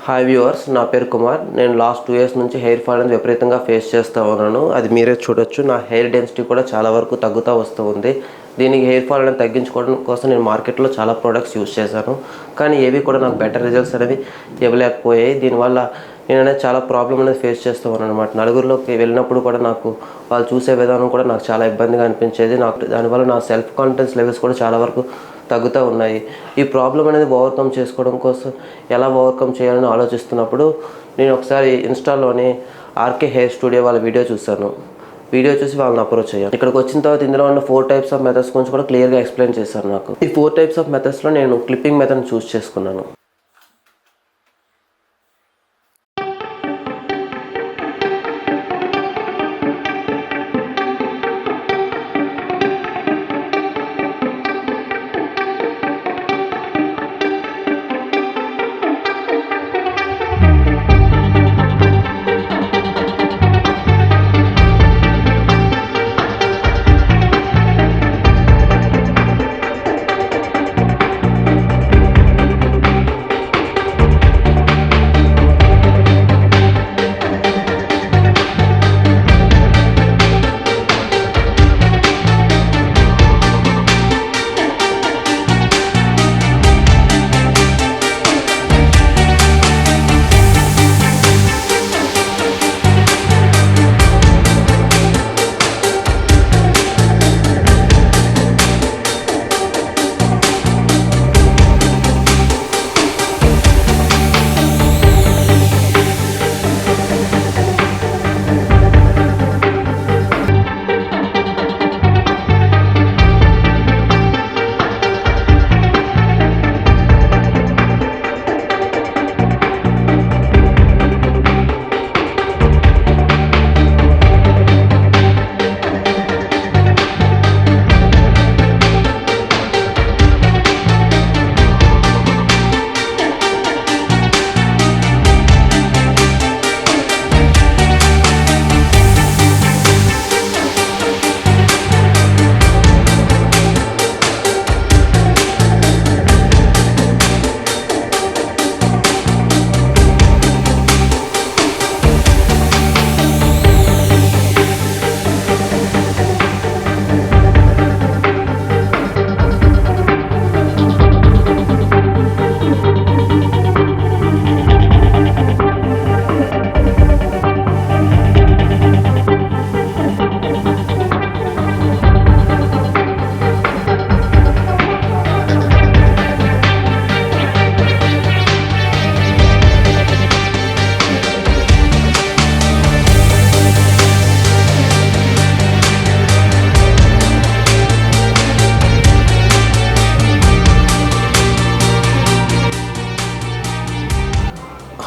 Hi viewers, నా పేరు కుమార్. నేను లాస్ట్ 2 ఇయర్స్ నుంచి హెయిర్ ఫాల్ అనేది విపరీతంగా ఫేస్ చేస్తూ ఉన్నాను. అది మీరే చూడొచ్చు. నా హెయిర్ డెన్సిటీ కూడా చాలా వరకు తగ్గుతూ వస్తూ ఉంది. దీనికి హెయిర్ ఫాల్ అనేది తగ్గించుకోవడం కోసం నేను మార్కెట్లో చాలా ప్రోడక్ట్స్ యూజ్ చేశాను, కానీ ఏవి కూడా నాకు బెటర్ రిజల్ట్స్ అనేవి ఇవ్వలేకపోయాయి. దీనివల్ల నేను అనేది చాలా ప్రాబ్లం అనేది ఫేస్ చేస్తూ ఉన్నాను అనమాట. నలుగురిలోకి వెళ్ళినప్పుడు కూడా నాకు వాళ్ళు చూసే విధానం కూడా నాకు చాలా ఇబ్బందిగా అనిపించేది. దానివల్ల నా సెల్ఫ్ కాన్ఫిడెన్స్ లెవెల్స్ కూడా చాలా వరకు తగ్గుతూ ఉన్నాయి. ఈ ప్రాబ్లం అనేది ఓవర్కమ్ చేసుకోవడం కోసం ఎలా ఓవర్కమ్ చేయాలని ఆలోచిస్తున్నప్పుడు నేను ఒకసారి ఇన్స్టాలోని ఆర్కే హెయిర్ స్టూడియో వాళ్ళ వీడియో చూశాను. వీడియో చూసి వాళ్ళని అప్రోచ్ అయ్యాను. ఇక్కడికి వచ్చిన తర్వాత ఇందులో ఉన్న 4 టైప్స్ ఆఫ్ మెథడ్స్ గురించి కూడా క్లియర్గా ఎక్స్ప్లెయిన్ చేశారు నాకు. ఈ 4 టైప్స్ ఆఫ్ మెథడ్స్లో నేను క్లిప్పింగ్ మెథడ్ని చూస్ చేసుకున్నాను.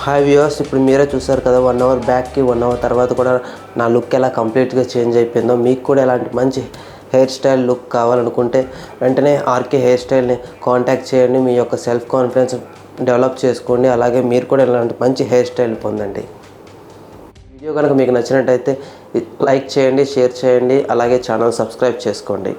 హాయ్ వ్యూవర్స్, ఇప్పుడు మీరే చూసారు కదా 1 అవర్ బ్యాక్కి 1 అవర్ తర్వాత కూడా నా లుక్ ఎలా కంప్లీట్గా చేంజ్ అయిపోయిందో. మీకు కూడా ఎలాంటి మంచి హెయిర్ స్టైల్ లుక్ కావాలనుకుంటే వెంటనే ఆర్కే హెయిర్ స్టైల్ని కాంటాక్ట్ చేయండి. మీ యొక్క సెల్ఫ్ కాన్ఫిడెన్స్ డెవలప్ చేసుకోండి. అలాగే మీరు కూడా ఇలాంటి మంచి హెయిర్ స్టైల్ పొందండి. వీడియో కనుక మీకు నచ్చినట్టయితే లైక్ చేయండి, షేర్ చేయండి, అలాగే ఛానల్ సబ్స్క్రైబ్ చేసుకోండి.